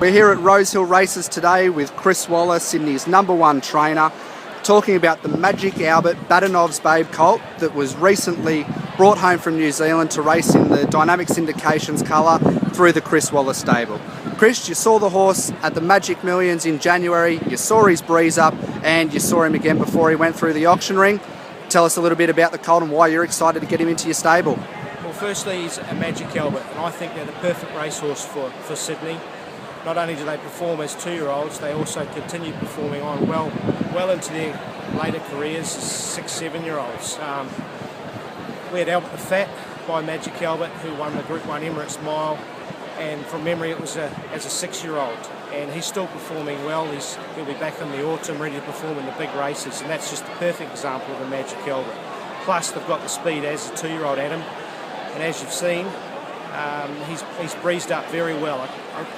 We're here at Rosehill Races today with Chris Waller, Sydney's #1 trainer, talking about the Magic Albert-Badinov's Babe colt that was recently brought home from New Zealand to race in the Dynamic Syndications colour through the Chris Waller stable. Chris, you saw the horse at the Magic Millions in January, you saw his breeze up and you saw him again before he went through the auction ring. Tell us a little bit about the colt and why you're excited to get him into your stable. Well, firstly, he's a Magic Albert, and I think they're the perfect racehorse for Sydney. Not only do they perform as 2-year-olds, they also continue performing on well into their later careers as 6, 7-year-olds. We had Albert the Fat by Magic Albert, who won the Group 1 Emirates Mile, and from memory it was as a 6-year-old, and he's still performing well. He'll be back in the autumn ready to perform in the big races, and that's just a perfect example of a Magic Albert. Plus they've got the speed as a 2-year-old Adam, and as you've seen, he's breezed up very well.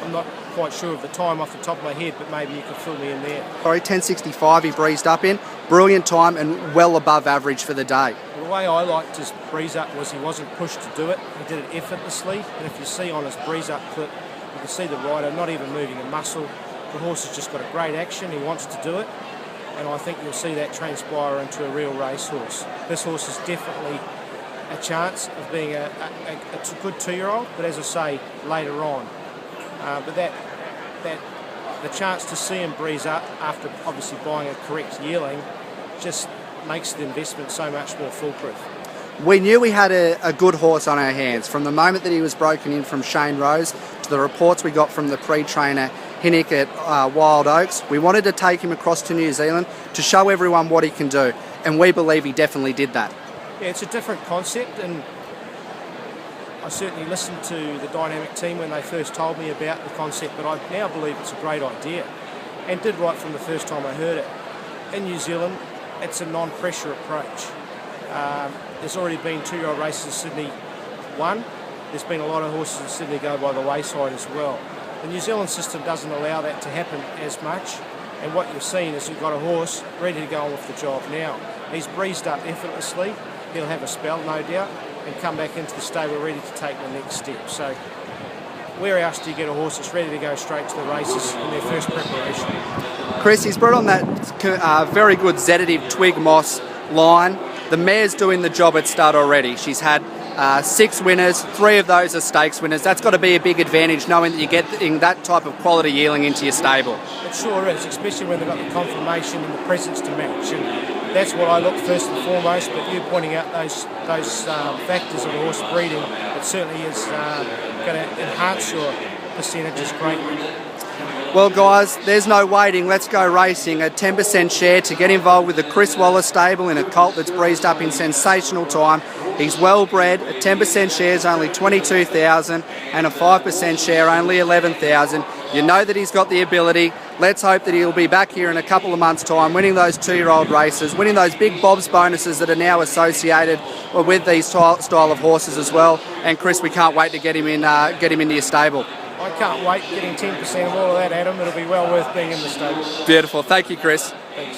I'm not quite sure of the time off the top of my head, but maybe you could fill me in there. Sorry, 10.65 he breezed up in. Brilliant time and well above average for the day. The way I liked his breeze up was he wasn't pushed to do it. He did it effortlessly, and if you see on his breeze up clip, you can see the rider not even moving a muscle. The horse has just got a great action, he wants to do it, and I think you'll see that transpire into a real racehorse. This horse is definitely a chance of being a good 2-year-old, but as I say, later on. But the chance to see him breeze up after obviously buying a correct yearling just makes the investment so much more foolproof. We knew we had a good horse on our hands from the moment that he was broken in from Shane Rose to the reports we got from the pre-trainer Hinnick at Wild Oaks. We wanted to take him across to New Zealand to show everyone what he can do, and we believe he definitely did that. Yeah, it's a different concept, and I certainly listened to the Dynamic team when they first told me about the concept, but I now believe it's a great idea, and did right from the first time I heard it. In New Zealand, it's a non-pressure approach. There's already been 2-year-old races in Sydney 1. There's been a lot of horses in Sydney go by the wayside as well. The New Zealand system doesn't allow that to happen as much, and what you've seen is you've got a horse ready to go on with the job now. He's breezed up effortlessly. He'll have a spell, no doubt, and come back into the stable ready to take the next step. So where else do you get a horse that's ready to go straight to the races in their first preparation? Chris, he's brought on that very good sedative Twig Moss line. The mare's doing the job at stud already. She's had 6 winners, 3 of those are stakes winners. That's got to be a big advantage, knowing that you're getting that type of quality yearling into your stable. It sure is, especially when they've got the confirmation and the presence to match. And that's what I look first and foremost, but you pointing out those factors of the horse breeding, it certainly is going to enhance your percentages greatly. Well guys, there's no waiting, let's go racing. A 10% share to get involved with the Chris Waller stable in a colt that's breezed up in sensational time. He's well bred, a 10% share is only 22,000 and a 5% share only 11,000. You know that he's got the ability. Let's hope that he'll be back here in a couple of months' time, winning those 2-year-old races, winning those big Bob's bonuses that are now associated with these style of horses as well. And Chris, we can't wait to get him into your stable. I can't wait getting 10% of all of that, Adam. It'll be well worth being in the stable. Beautiful. Thank you, Chris. Thanks.